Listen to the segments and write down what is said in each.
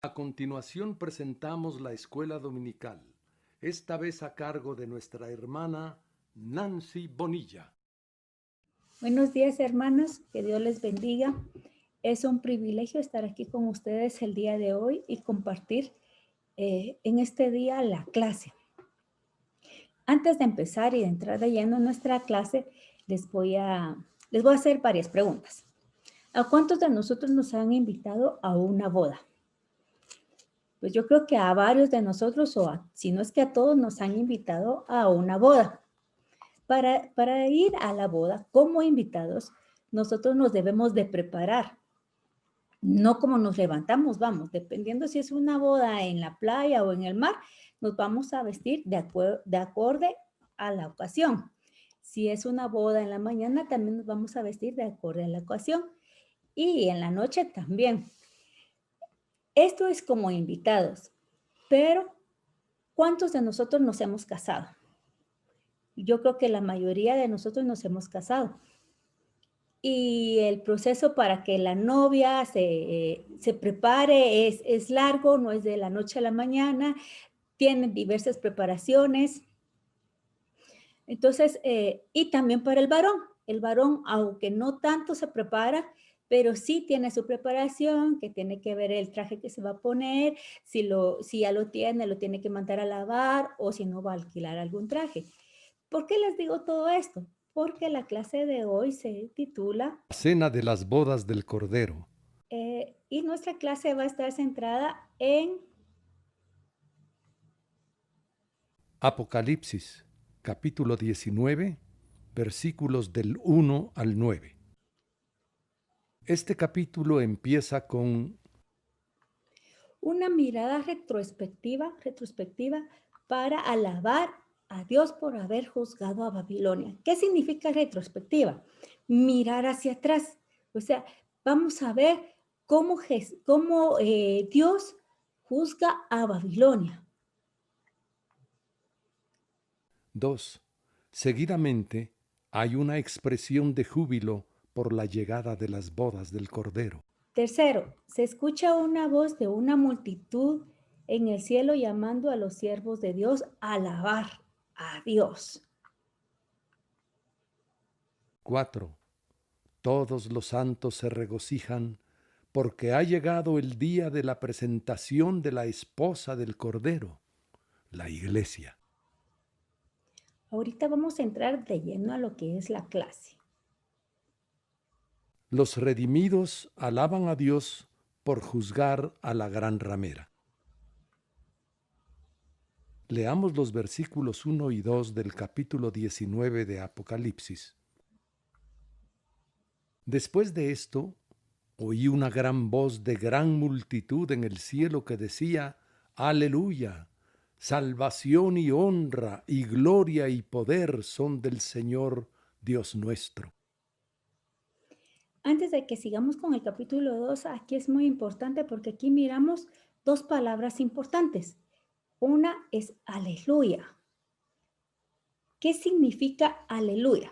A continuación presentamos la escuela dominical, esta vez a cargo de nuestra hermana Nancy Bonilla. Buenos días, hermanos, que Dios les bendiga. Es un privilegio estar aquí con ustedes el día de hoy y compartir en este día la clase. Antes de empezar y de entrar de lleno en nuestra clase, les voy a hacer varias preguntas. ¿A cuántos de nosotros nos han invitado a una boda? Pues yo creo que a varios de nosotros, si no es que a todos, nos han invitado a una boda. Para ir a la boda como invitados, nosotros nos debemos de preparar. No como nos levantamos, vamos, dependiendo si es una boda en la playa o en el mar, nos vamos a vestir de acorde a la ocasión. Si es una boda en la mañana, también nos vamos a vestir de acorde a la ocasión. Y en la noche también. Esto es como invitados, pero ¿cuántos de nosotros nos hemos casado? Yo creo que la mayoría de nosotros nos hemos casado. Y el proceso para que la novia se prepare es largo, no es de la noche a la mañana, tiene diversas preparaciones. Entonces, y también para el varón, aunque no tanto se prepara, pero sí tiene su preparación, que tiene que ver el traje que se va a poner, si ya lo tiene que mandar a lavar o si no va a alquilar algún traje. ¿Por qué les digo todo esto? Porque la clase de hoy se titula Cena de las bodas del Cordero. y nuestra clase va a estar centrada en Apocalipsis, capítulo 19, versículos del 1 al 9. Este capítulo empieza con una mirada retrospectiva para alabar a Dios por haber juzgado a Babilonia. ¿Qué significa retrospectiva? Mirar hacia atrás. O sea, vamos a ver cómo Dios juzga a Babilonia. 2. Seguidamente hay una expresión de júbilo por la llegada de las bodas del Cordero. Tercero, se escucha una voz de una multitud en el cielo llamando a los siervos de Dios a alabar a Dios. 4. Todos los santos se regocijan porque ha llegado el día de la presentación de la esposa del Cordero, la Iglesia. Ahorita vamos a entrar de lleno a lo que es la clase. Los redimidos alaban a Dios por juzgar a la gran ramera. Leamos los versículos 1 y 2 del capítulo 19 de Apocalipsis. Después de esto, oí una gran voz de gran multitud en el cielo que decía: Aleluya, salvación y honra y gloria y poder son del Señor Dios nuestro. Antes de que sigamos con el capítulo 2, aquí es muy importante porque aquí miramos dos palabras importantes. Una es aleluya. ¿Qué significa aleluya?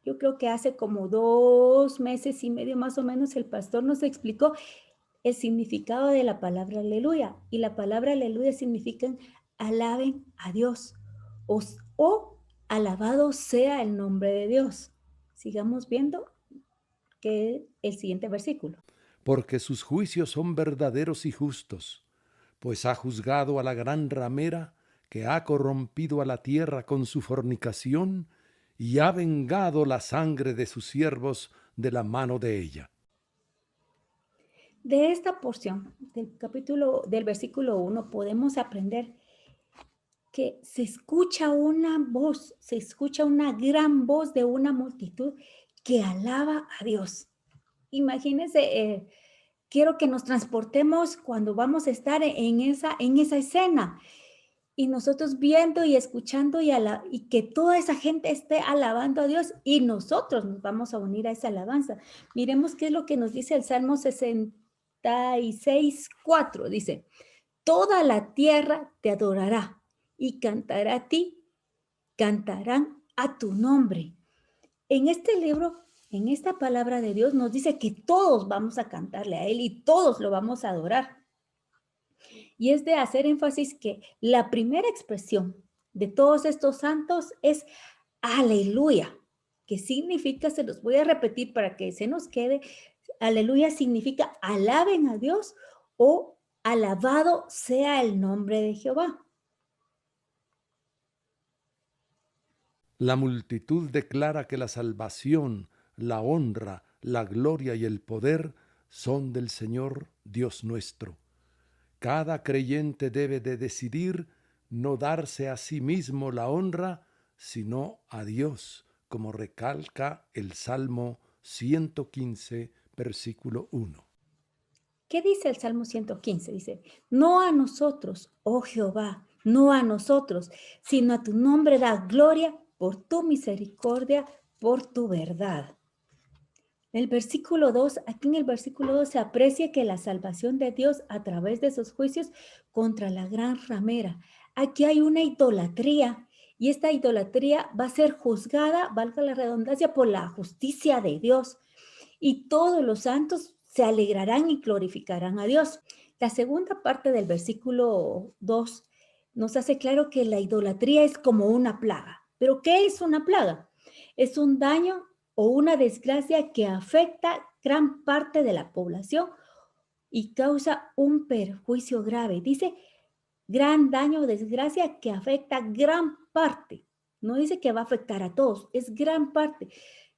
Yo creo que hace como 2 meses y medio más o menos el pastor nos explicó el significado de la palabra aleluya. Y la palabra aleluya significa alaben a Dios o alabado sea el nombre de Dios. Sigamos viendo que el siguiente versículo. Porque sus juicios son verdaderos y justos, pues ha juzgado a la gran ramera que ha corrompido a la tierra con su fornicación y ha vengado la sangre de sus siervos de la mano de ella. De esta porción del versículo 1 podemos aprender que se escucha una gran voz de una multitud que alaba a Dios. Imagínense, quiero que nos transportemos cuando vamos a estar en esa escena y nosotros viendo y escuchando y que toda esa gente esté alabando a Dios y nosotros nos vamos a unir a esa alabanza. Miremos qué es lo que nos dice el Salmo 66:4. Dice, toda la tierra te adorará y cantará a ti, cantarán a tu nombre. En este libro, en esta palabra de Dios nos dice que todos vamos a cantarle a Él y todos lo vamos a adorar. Y es de hacer énfasis que la primera expresión de todos estos santos es aleluya, que significa, se los voy a repetir para que se nos quede, aleluya significa alaben a Dios o alabado sea el nombre de Jehová. La multitud declara que la salvación, la honra, la gloria y el poder son del Señor Dios nuestro. Cada creyente debe de decidir no darse a sí mismo la honra, sino a Dios, como recalca el Salmo 115, versículo 1. ¿Qué dice el Salmo 115? Dice, no a nosotros, oh Jehová, no a nosotros, sino a tu nombre da gloria por tu misericordia, por tu verdad. El versículo 2, aquí en el versículo 2 se aprecia que la salvación de Dios a través de sus juicios contra la gran ramera. Aquí hay una idolatría y esta idolatría va a ser juzgada, valga la redundancia, por la justicia de Dios. Y todos los santos se alegrarán y glorificarán a Dios. La segunda parte del versículo 2 nos hace claro que la idolatría es como una plaga. ¿Pero qué es una plaga? Es un daño o una desgracia que afecta gran parte de la población y causa un perjuicio grave. Dice gran daño o desgracia que afecta gran parte. No dice que va a afectar a todos, es gran parte.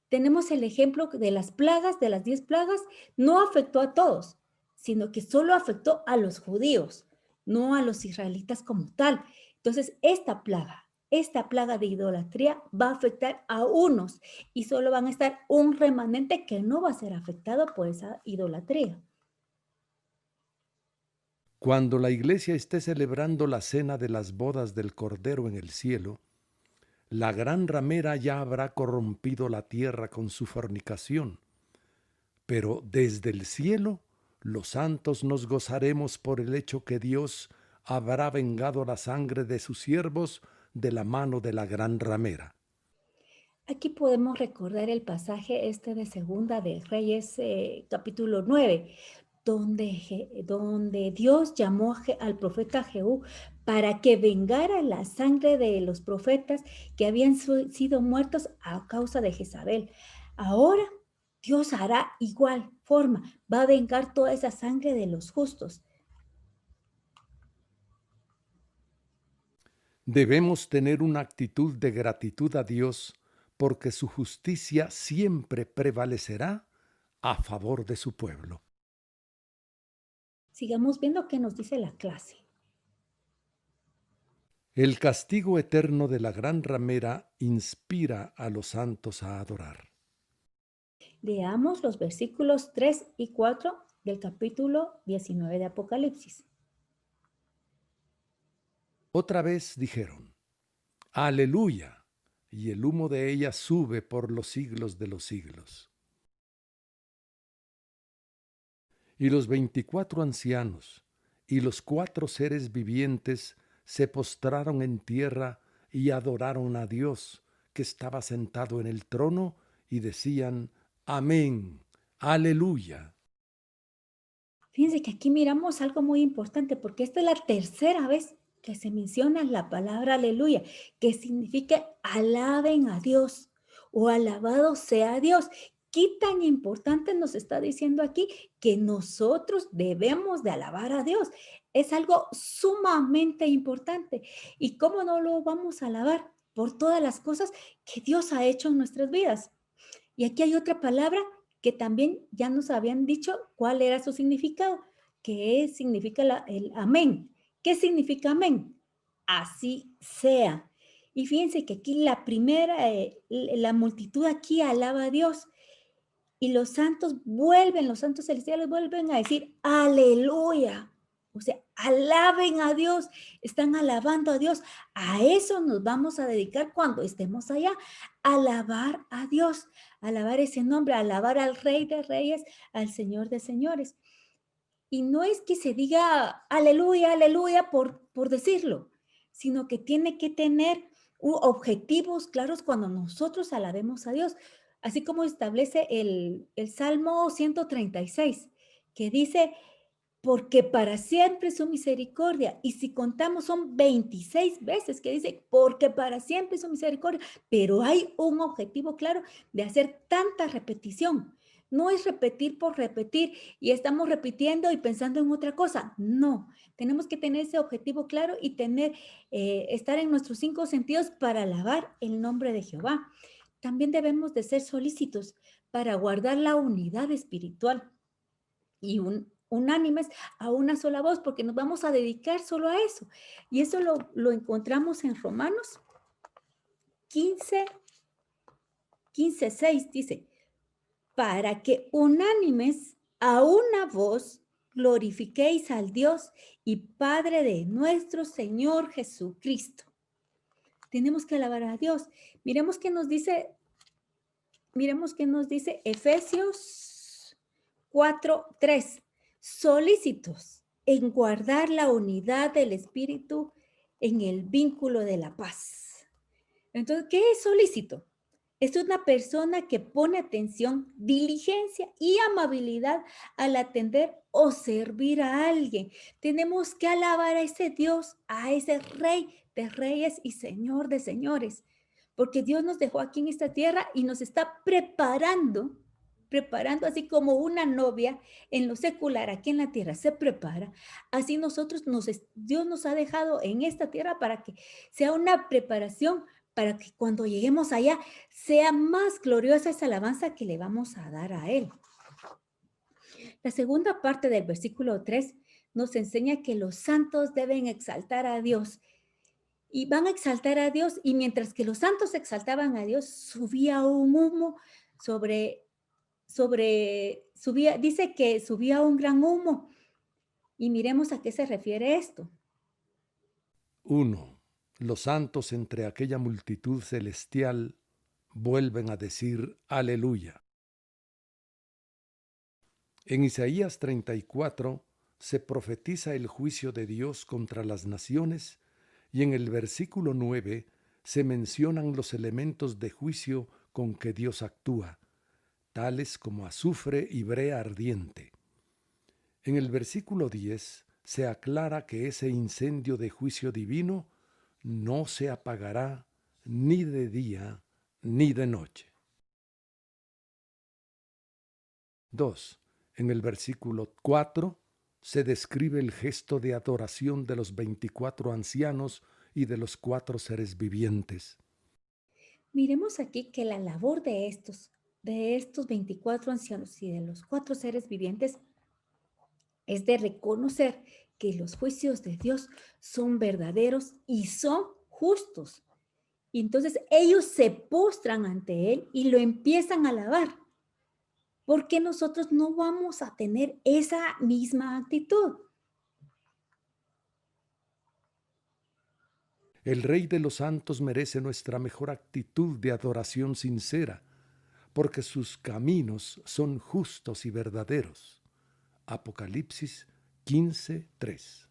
Tenemos el ejemplo de las plagas, de las 10 plagas, no afectó a todos, sino que solo afectó a los judíos, no a los israelitas como tal. Entonces, esta plaga de idolatría va a afectar a unos y solo van a estar un remanente que no va a ser afectado por esa idolatría. Cuando la iglesia esté celebrando la cena de las bodas del Cordero en el cielo, la gran ramera ya habrá corrompido la tierra con su fornicación. Pero desde el cielo, los santos nos gozaremos por el hecho que Dios habrá vengado la sangre de sus siervos de la mano de la gran ramera. Aquí podemos recordar el pasaje de Segunda de Reyes, capítulo 9, donde Dios llamó al profeta Jehú para que vengara la sangre de los profetas que habían sido muertos a causa de Jezabel. Ahora Dios hará igual forma, va a vengar toda esa sangre de los justos. Debemos tener una actitud de gratitud a Dios porque su justicia siempre prevalecerá a favor de su pueblo. Sigamos viendo qué nos dice la clase. El castigo eterno de la gran ramera inspira a los santos a adorar. Leamos los versículos 3 y 4 del capítulo 19 de Apocalipsis. Otra vez dijeron, Aleluya, y el humo de ella sube por los siglos de los siglos. Y los 24 ancianos y los 4 seres vivientes se postraron en tierra y adoraron a Dios, que estaba sentado en el trono, y decían, Amén, Aleluya. Fíjense que aquí miramos algo muy importante porque esta es la tercera vez que se menciona la palabra aleluya, que significa alaben a Dios o alabado sea Dios. ¿Qué tan importante nos está diciendo aquí que nosotros debemos de alabar a Dios? Es algo sumamente importante. ¿Y cómo no lo vamos a alabar? Por todas las cosas que Dios ha hecho en nuestras vidas. Y aquí hay otra palabra que también ya nos habían dicho cuál era su significado, que significa el amén. ¿Qué significa amén? Así sea. Y fíjense que aquí la multitud aquí alaba a Dios y los santos celestiales vuelven a decir, aleluya. O sea, alaben a Dios, están alabando a Dios. A eso nos vamos a dedicar cuando estemos allá, alabar a Dios, alabar ese nombre, alabar al Rey de Reyes, al Señor de Señores. Y no es que se diga aleluya, aleluya por decirlo, sino que tiene que tener objetivos claros cuando nosotros alabemos a Dios, así como establece el Salmo 136, que dice, porque para siempre es su misericordia. Y si contamos, son 26 veces que dice, porque para siempre es su misericordia. Pero hay un objetivo claro de hacer tanta repetición. No es repetir por repetir y estamos repitiendo y pensando en otra cosa. No, tenemos que tener ese objetivo claro y estar en nuestros 5 sentidos para alabar el nombre de Jehová. También debemos de ser solícitos para guardar la unidad espiritual y unánimes a una sola voz, porque nos vamos a dedicar solo a eso. Y eso lo encontramos en Romanos 15, 6, dice, para que unánimes a una voz glorifiquéis al Dios y Padre de nuestro Señor Jesucristo. Tenemos que alabar a Dios. Miremos qué nos dice Efesios 4:3. Solícitos en guardar la unidad del Espíritu en el vínculo de la paz. Entonces, ¿qué es solícito? Es una persona que pone atención, diligencia y amabilidad al atender o servir a alguien. Tenemos que alabar a ese Dios, a ese Rey de reyes y Señor de señores, porque Dios nos dejó aquí en esta tierra y nos está preparando así como una novia en lo secular aquí en la tierra se prepara, así Dios nos ha dejado en esta tierra para que sea una preparación para que cuando lleguemos allá sea más gloriosa esa alabanza que le vamos a dar a Él. La segunda parte del versículo 3 nos enseña que los santos deben exaltar a Dios y van a exaltar a Dios, y mientras que los santos exaltaban a Dios, subía un humo dice que subía un gran humo. Y miremos a qué se refiere esto. 1. Los santos entre aquella multitud celestial vuelven a decir aleluya. En Isaías 34 se profetiza el juicio de Dios contra las naciones y en el versículo 9 se mencionan los elementos de juicio con que Dios actúa, tales como azufre y brea ardiente. En el versículo 10 se aclara que ese incendio de juicio divino no se apagará ni de día ni de noche. 2. En el versículo 4 se describe el gesto de adoración de los 24 ancianos y de los 4 seres vivientes. Miremos aquí que la labor de estos 24 ancianos y de los 4 seres vivientes es de reconocer que los juicios de Dios son verdaderos y son justos. Y entonces ellos se postran ante Él y lo empiezan a alabar. ¿Por qué nosotros no vamos a tener esa misma actitud? El Rey de los Santos merece nuestra mejor actitud de adoración sincera, porque sus caminos son justos y verdaderos. Apocalipsis 15:3.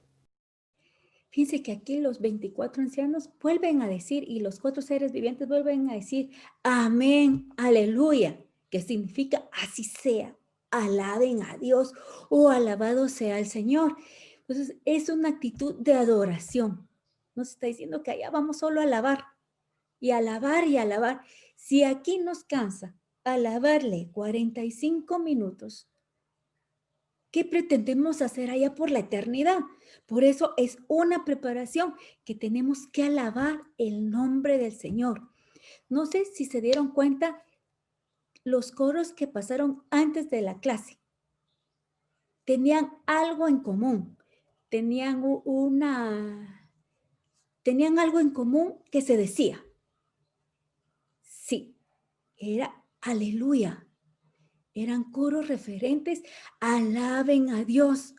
Fíjense que aquí los 24 ancianos vuelven a decir y los 4 seres vivientes vuelven a decir amén, aleluya, que significa así sea, alaben a Dios o alabado sea el Señor. Entonces es una actitud de adoración. Nos está diciendo que allá vamos solo a alabar y alabar y alabar. Si aquí nos cansa alabarle 45 minutos, ¿qué pretendemos hacer allá por la eternidad? Por eso es una preparación que tenemos que alabar el nombre del Señor. No sé si se dieron cuenta los coros que pasaron antes de la clase. Tenían algo en común. Tenían algo en común que se decía. Sí, era aleluya. Eran coros referentes, alaben a Dios.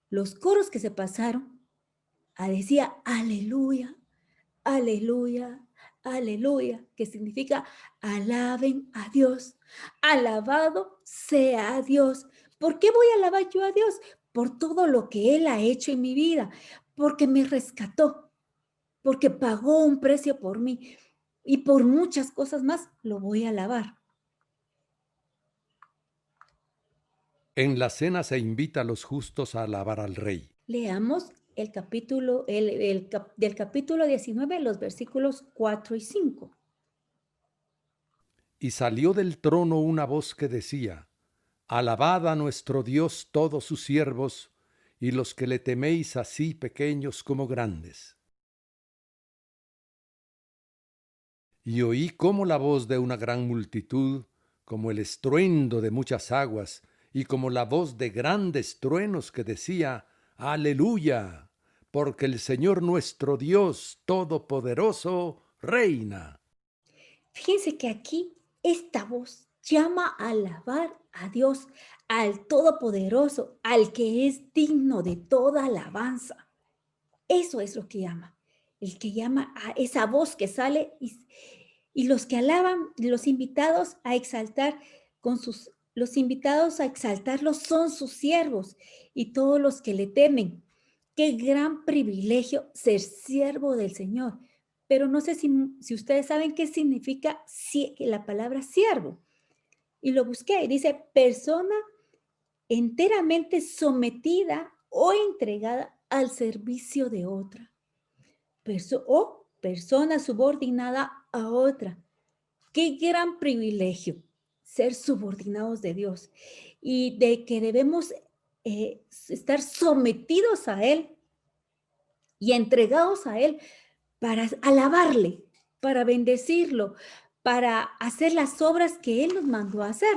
Los coros que se pasaron decía aleluya, aleluya, aleluya, que significa alaben a Dios. Alabado sea Dios. ¿Por qué voy a alabar yo a Dios? Por todo lo que Él ha hecho en mi vida, porque me rescató, porque pagó un precio por mí y por muchas cosas más lo voy a alabar. En la cena se invita a los justos a alabar al Rey. Leamos el capítulo, del capítulo 19, los versículos 4 y 5. Y salió del trono una voz que decía: Alabad a nuestro Dios todos sus siervos, y los que le teméis así pequeños como grandes. Y oí como la voz de una gran multitud, como el estruendo de muchas aguas, y como la voz de grandes truenos que decía: Aleluya, porque el Señor nuestro Dios Todopoderoso reina. Fíjense que aquí esta voz llama a alabar a Dios, al Todopoderoso, al que es digno de toda alabanza. Eso es lo que llama. El que llama a esa voz que sale y los que alaban, los invitados a exaltar los invitados a exaltarlos son sus siervos y todos los que le temen. Qué gran privilegio ser siervo del Señor. Pero no sé si ustedes saben qué significa la palabra siervo. Y lo busqué y dice persona enteramente sometida o entregada al servicio de otra. O persona subordinada a otra. Qué gran privilegio ser subordinados de Dios y de que debemos estar sometidos a Él y entregados a Él para alabarle, para bendecirlo, para hacer las obras que Él nos mandó a hacer.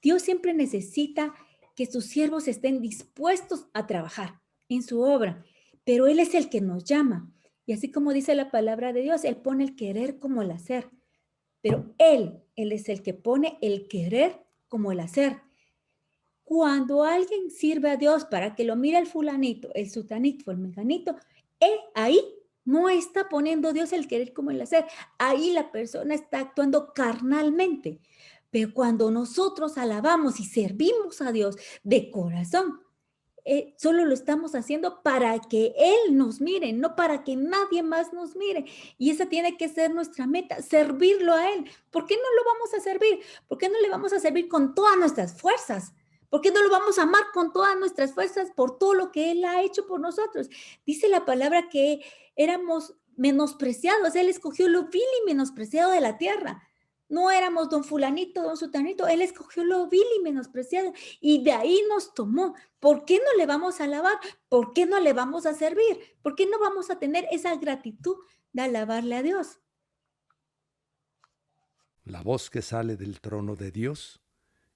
Dios siempre necesita que sus siervos estén dispuestos a trabajar en su obra, pero Él es el que nos llama. Y así como dice la palabra de Dios, Él pone el querer como el hacer, pero Él es el que pone el querer como el hacer. Cuando alguien sirve a Dios para que lo mire el fulanito, el sutanito, el menganito, ahí no está poniendo Dios el querer como el hacer. Ahí la persona está actuando carnalmente. Pero cuando nosotros alabamos y servimos a Dios de corazón, solo lo estamos haciendo para que Él nos mire, no para que nadie más nos mire. Y esa tiene que ser nuestra meta, servirlo a Él. ¿Por qué no lo vamos a servir? ¿Por qué no le vamos a servir con todas nuestras fuerzas? ¿Por qué no lo vamos a amar con todas nuestras fuerzas por todo lo que Él ha hecho por nosotros? Dice la palabra que éramos menospreciados. Él escogió lo vil y menospreciado de la tierra. No éramos don fulanito, don sutanito. Él escogió lo vil y menospreciado y de ahí nos tomó. ¿Por qué no le vamos a alabar? ¿Por qué no le vamos a servir? ¿Por qué no vamos a tener esa gratitud de alabarle a Dios? La voz que sale del trono de Dios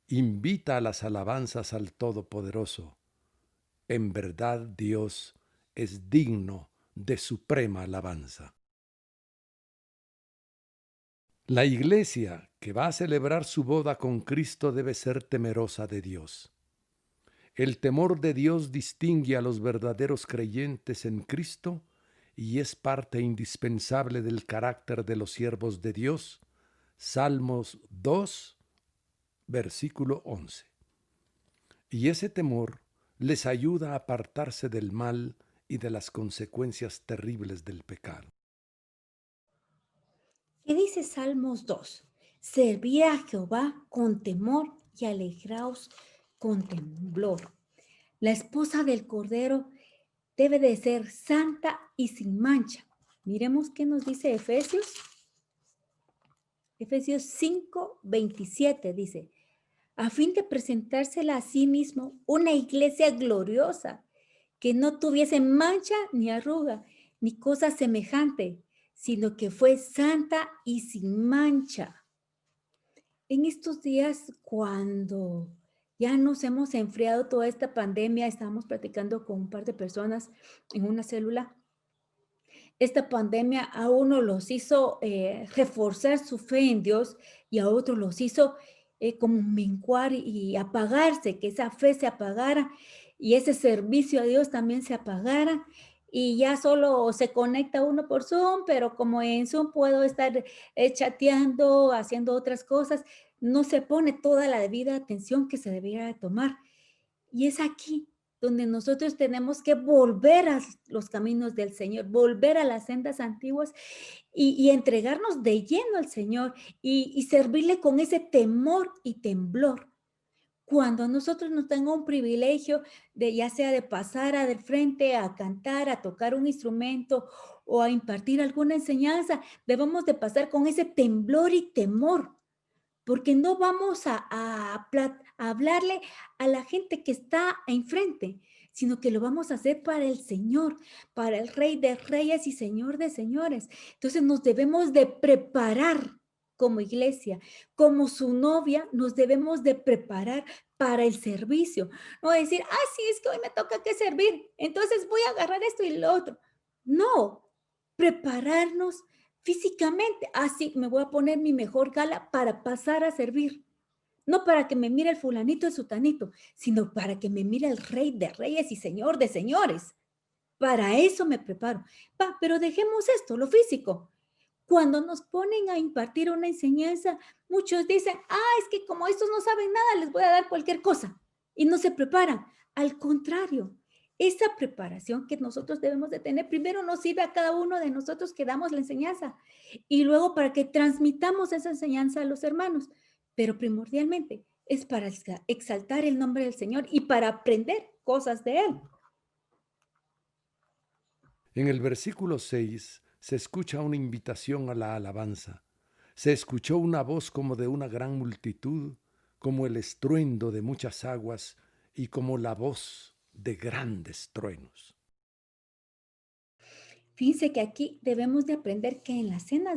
invita a las alabanzas al Todopoderoso. En verdad Dios es digno de suprema alabanza. La iglesia que va a celebrar su boda con Cristo debe ser temerosa de Dios. El temor de Dios distingue a los verdaderos creyentes en Cristo y es parte indispensable del carácter de los siervos de Dios. Salmos 2, versículo 11. Y ese temor les ayuda a apartarse del mal y de las consecuencias terribles del pecado. ¿Qué dice Salmos 2? Serví a Jehová con temor y alegraos con temblor. La esposa del Cordero debe de ser santa y sin mancha. Miremos qué nos dice Efesios. Efesios 5, 27 dice, a fin de presentársela a sí mismo una iglesia gloriosa, que no tuviese mancha ni arruga, ni cosa semejante, sino que fue santa y sin mancha. En estos días, cuando ya nos hemos enfriado toda esta pandemia, estábamos platicando con un par de personas en una célula. Esta pandemia a uno los hizo reforzar su fe en Dios y a otros los hizo como menguar y apagarse, que esa fe se apagara y ese servicio a Dios también se apagara y ya solo se conecta uno por Zoom, pero como en Zoom puedo estar chateando, haciendo otras cosas, no se pone toda la debida atención que se debiera de tomar. Y es aquí donde nosotros tenemos que volver a los caminos del Señor, volver a las sendas antiguas y entregarnos de lleno al Señor y servirle con ese temor y temblor. Cuando nosotros nos tenga un privilegio de ya sea de pasar al frente a cantar, a tocar un instrumento o a impartir alguna enseñanza, debemos de pasar con ese temblor y temor, porque no vamos a hablarle a la gente que está enfrente, sino que lo vamos a hacer para el Señor, para el Rey de Reyes y Señor de Señores. Entonces nos debemos de preparar como iglesia, como su novia, nos debemos de preparar para el servicio. No decir, sí, es que hoy me toca que servir, entonces voy a agarrar esto y lo otro. No, prepararnos físicamente. Sí, me voy a poner mi mejor gala para pasar a servir. No para que me mire el fulanito, el sutanito, sino para que me mire el Rey de Reyes y Señor de Señores. Para eso me preparo. Pero dejemos esto, lo físico. Cuando nos ponen a impartir una enseñanza, muchos dicen, es que como estos no saben nada, les voy a dar cualquier cosa. Y no se preparan. Al contrario, esa preparación que nosotros debemos de tener, primero nos sirve a cada uno de nosotros que damos la enseñanza y luego para que transmitamos esa enseñanza a los hermanos. Pero primordialmente es para exaltar el nombre del Señor y para aprender cosas de Él. En el versículo 6 se escucha una invitación a la alabanza. Se escuchó una voz como de una gran multitud, como el estruendo de muchas aguas y como la voz de grandes truenos. Fíjense que aquí debemos de aprender que en la cena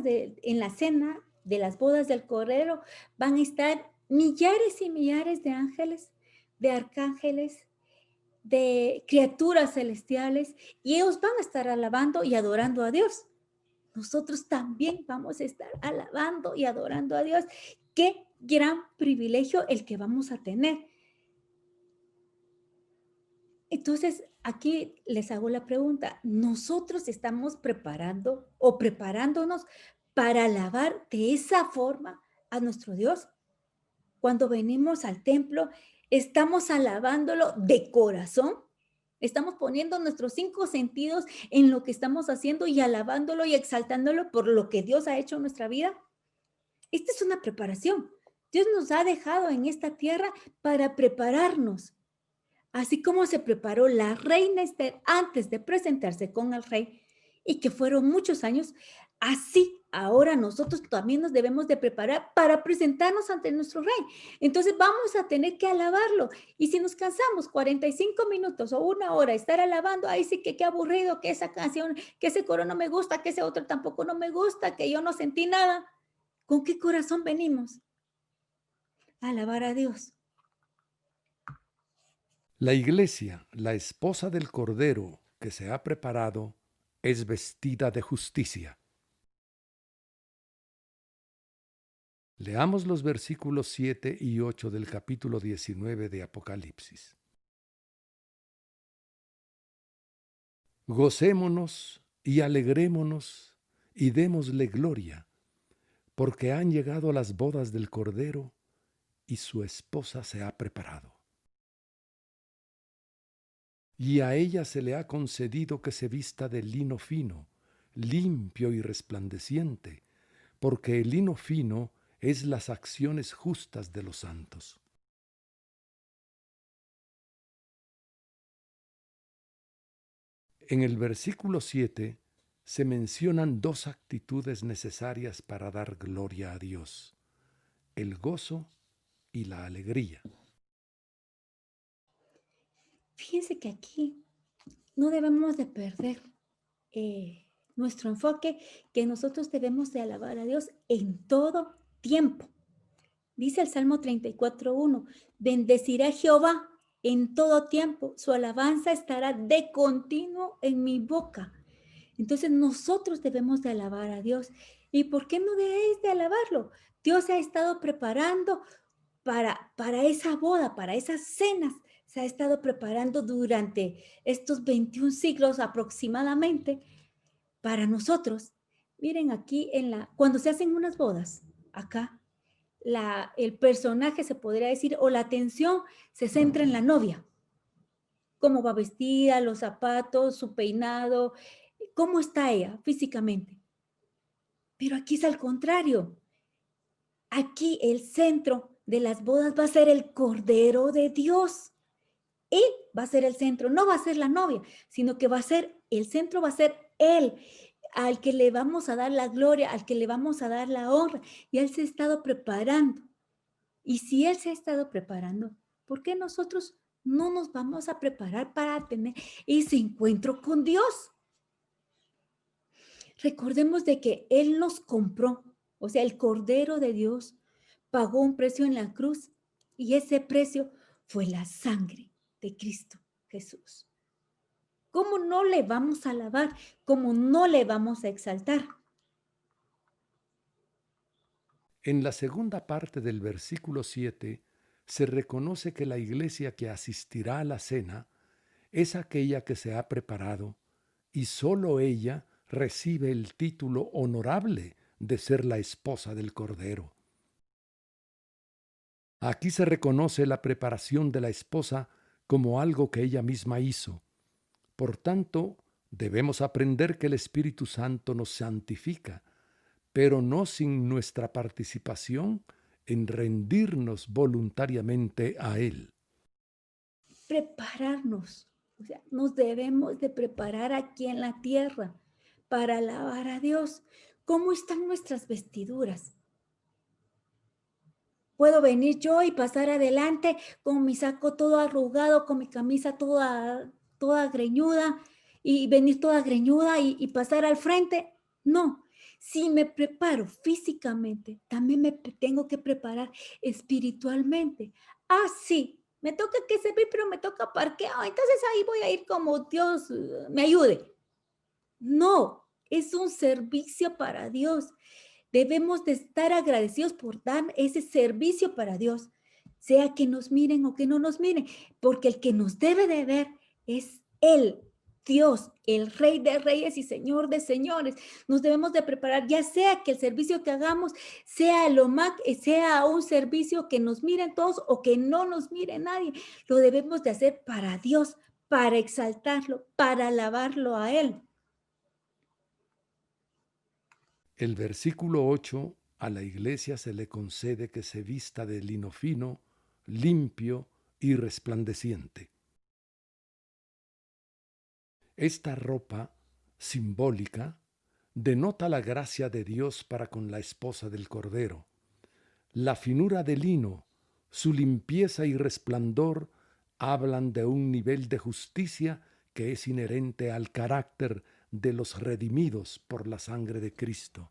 de las bodas del Cordero van a estar millares y millares de ángeles, de arcángeles, de criaturas celestiales, y ellos van a estar alabando y adorando a Dios. Nosotros también vamos a estar alabando y adorando a Dios. Qué gran privilegio el que vamos a tener. Entonces, aquí les hago la pregunta, ¿nosotros estamos preparando o preparándonos para alabar de esa forma a nuestro Dios? Cuando venimos al templo, ¿estamos alabándolo de corazón? ¿Estamos poniendo nuestros 5 sentidos en lo que estamos haciendo y alabándolo y exaltándolo por lo que Dios ha hecho en nuestra vida? Esta es una preparación. Dios nos ha dejado en esta tierra para prepararnos. Así como se preparó la reina Esther antes de presentarse con el rey y que fueron muchos años, así ahora nosotros también nos debemos de preparar para presentarnos ante nuestro rey. Entonces vamos a tener que alabarlo. Y si nos cansamos 45 minutos o una hora estar alabando, ahí sí que qué aburrido, que esa canción, que ese coro no me gusta, que ese otro tampoco no me gusta, que yo no sentí nada. ¿Con qué corazón venimos? A alabar a Dios. La iglesia, la esposa del Cordero que se ha preparado, es vestida de justicia. Leamos los versículos 7 y 8 del capítulo 19 de Apocalipsis. Gocémonos y alegrémonos y démosle gloria, porque han llegado las bodas del Cordero y su esposa se ha preparado. Y a ella se le ha concedido que se vista de lino fino, limpio y resplandeciente, porque el lino fino es las acciones justas de los santos. En el versículo 7 se mencionan 2 actitudes necesarias para dar gloria a Dios: el gozo y la alegría. Fíjense que aquí no debemos de perder nuestro enfoque, que nosotros debemos de alabar a Dios en todo tiempo. Dice el Salmo 34:1, bendeciré a Jehová en todo tiempo, su alabanza estará de continuo en mi boca. Entonces nosotros debemos de alabar a Dios. ¿Y por qué no debéis de alabarlo? Dios ha estado preparando para esa boda, para esas cenas. Se ha estado preparando durante estos 21 siglos aproximadamente para nosotros. Miren aquí cuando se hacen unas bodas, acá el personaje se podría decir, o la atención se centra en la novia, cómo va vestida, los zapatos, su peinado, cómo está ella físicamente. Pero aquí es al contrario. Aquí el centro de las bodas va a ser el Cordero de Dios. Él va a ser el centro, no va a ser la novia, sino que va a ser, el centro va a ser Él, al que le vamos a dar la gloria, al que le vamos a dar la honra. Y Él se ha estado preparando. Y si Él se ha estado preparando, ¿por qué nosotros no nos vamos a preparar para tener ese encuentro con Dios? Recordemos de que Él nos compró, o sea, el Cordero de Dios pagó un precio en la cruz y ese precio fue la sangre de Cristo Jesús. ¿Cómo no le vamos a alabar? ¿Cómo no le vamos a exaltar? En la segunda parte del versículo 7 se reconoce que la iglesia que asistirá a la cena es aquella que se ha preparado y sólo ella recibe el título honorable de ser la esposa del Cordero. Aquí se reconoce la preparación de la esposa como algo que ella misma hizo. Por tanto, debemos aprender que el Espíritu Santo nos santifica, pero no sin nuestra participación en rendirnos voluntariamente a Él. Prepararnos, o sea, nos debemos de preparar aquí en la tierra para alabar a Dios. ¿Cómo están nuestras vestiduras? Puedo venir yo y pasar adelante con mi saco todo arrugado, con mi camisa toda greñuda y venir toda greñuda y pasar al frente. No, si me preparo físicamente, también tengo que preparar espiritualmente. Ah, sí, me toca que servir, pero me toca parqueado. Entonces ahí voy a ir como Dios me ayude. No, es un servicio para Dios. Debemos de estar agradecidos por dar ese servicio para Dios, sea que nos miren o que no nos miren, porque el que nos debe de ver es Él, Dios, el Rey de Reyes y Señor de Señores. Nos debemos de preparar, ya sea que el servicio que hagamos sea un servicio que nos miren todos o que no nos mire nadie. Lo debemos de hacer para Dios, para exaltarlo, para alabarlo a Él. El versículo 8, a la iglesia se le concede que se vista de lino fino, limpio y resplandeciente. Esta ropa simbólica denota la gracia de Dios para con la esposa del Cordero. La finura del lino, su limpieza y resplandor hablan de un nivel de justicia que es inherente al carácter de los redimidos por la sangre de Cristo.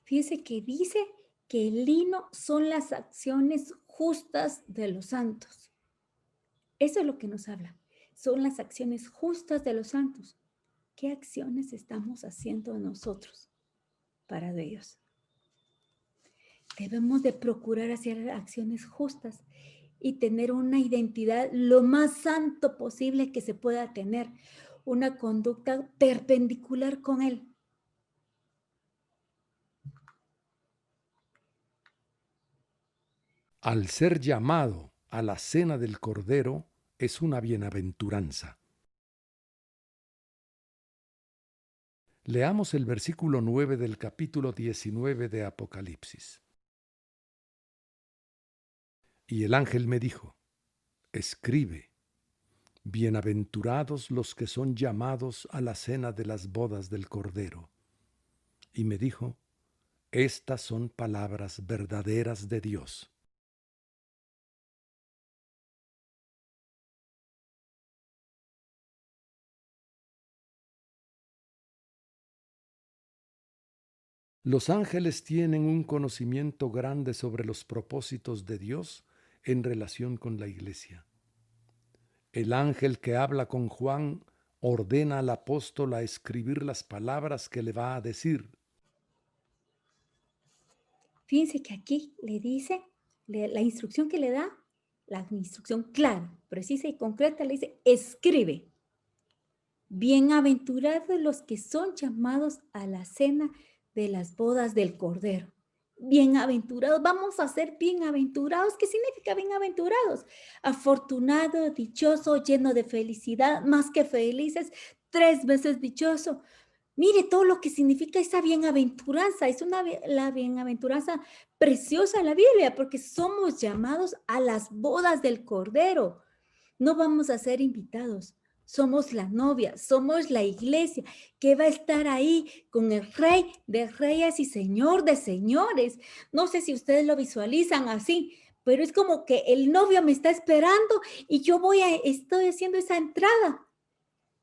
Fíjese que dice que el lino son las acciones justas de los santos. Eso es lo que nos habla. Son las acciones justas de los santos. ¿Qué acciones estamos haciendo nosotros para Dios? Debemos de procurar hacer acciones justas y tener una identidad lo más santo posible que se pueda tener, una conducta perpendicular con Él. Al ser llamado a la cena del Cordero es una bienaventuranza. Leamos el versículo 9 del capítulo 19 de Apocalipsis. Y el ángel me dijo, escribe, bienaventurados los que son llamados a la cena de las bodas del Cordero. Y me dijo, estas son palabras verdaderas de Dios. Los ángeles tienen un conocimiento grande sobre los propósitos de Dios en relación con la iglesia. El ángel que habla con Juan ordena al apóstol a escribir las palabras que le va a decir. Fíjense que aquí le dice, la instrucción que le da, la instrucción clara, precisa y concreta, le dice, escribe. Bienaventurados los que son llamados a la cena de las bodas del Cordero. Bienaventurados, vamos a ser bienaventurados. ¿Qué significa bienaventurados? Afortunado, dichoso, lleno de felicidad, más que felices, 3 veces dichoso. Mire todo lo que significa esa bienaventuranza. Es la bienaventuranza preciosa en la Biblia, porque somos llamados a las bodas del Cordero. No vamos a ser invitados. Somos la novia, somos la iglesia que va a estar ahí con el rey de reyes y señor de señores. No sé si ustedes lo visualizan así, pero es como que el novio me está esperando y yo estoy haciendo esa entrada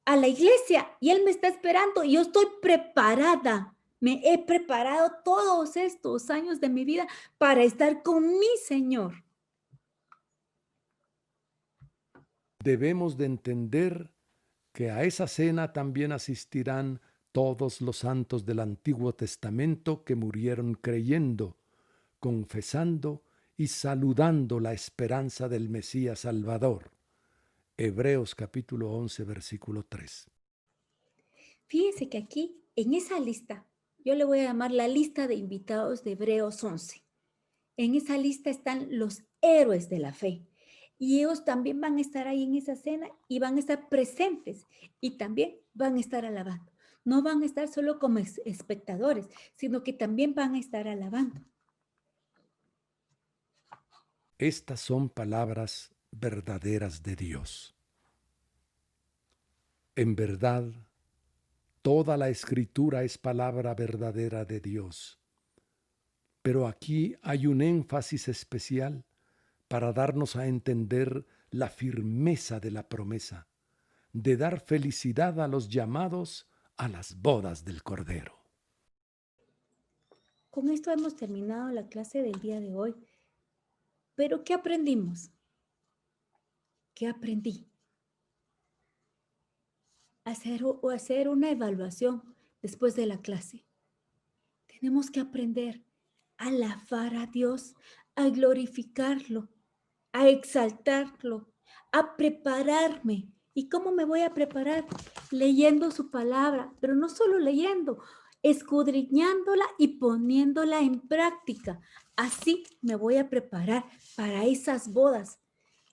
a la iglesia y él me está esperando y yo estoy preparada. Me he preparado todos estos años de mi vida para estar con mi Señor. Debemos de entender que a esa cena también asistirán todos los santos del Antiguo Testamento que murieron creyendo, confesando y saludando la esperanza del Mesías Salvador. Hebreos capítulo 11, versículo 3. Fíjense que aquí, en esa lista, yo le voy a llamar la lista de invitados de Hebreos 11. En esa lista están los héroes de la fe. Y ellos también van a estar ahí en esa cena y van a estar presentes y también van a estar alabando. No van a estar solo como espectadores, sino que también van a estar alabando. Estas son palabras verdaderas de Dios. En verdad, toda la escritura es palabra verdadera de Dios. Pero aquí hay un énfasis especial para darnos a entender la firmeza de la promesa, de dar felicidad a los llamados a las bodas del Cordero. Con esto hemos terminado la clase del día de hoy. Pero ¿qué aprendimos? ¿Qué aprendí? Hacer una evaluación después de la clase. Tenemos que aprender a alabar a Dios, a glorificarlo, a exaltarlo, a prepararme. ¿Y cómo me voy a preparar? Leyendo su palabra, pero no solo leyendo, escudriñándola y poniéndola en práctica. Así me voy a preparar para esas bodas.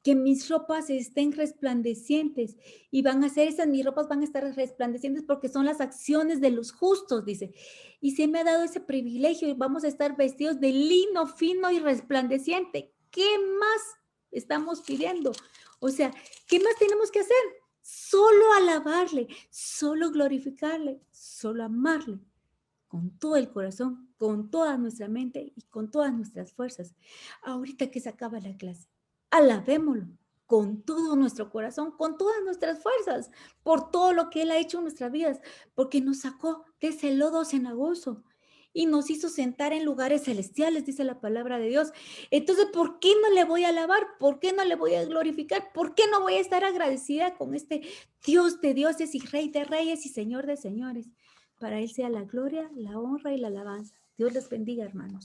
Que mis ropas estén resplandecientes y mis ropas van a estar resplandecientes porque son las acciones de los justos, dice. Y se me ha dado ese privilegio y vamos a estar vestidos de lino fino y resplandeciente. ¿Qué más estamos pidiendo? O sea, ¿qué más tenemos que hacer? Solo alabarle, solo glorificarle, solo amarle con todo el corazón, con toda nuestra mente y con todas nuestras fuerzas. Ahorita que se acaba la clase, alabémoslo con todo nuestro corazón, con todas nuestras fuerzas, por todo lo que Él ha hecho en nuestras vidas, porque nos sacó de ese lodo cenagoso y nos hizo sentar en lugares celestiales, dice la palabra de Dios. Entonces, ¿por qué no le voy a alabar? ¿Por qué no le voy a glorificar? ¿Por qué no voy a estar agradecida con este Dios de dioses y Rey de reyes y Señor de señores? Para Él sea la gloria, la honra y la alabanza. Dios les bendiga, hermanos.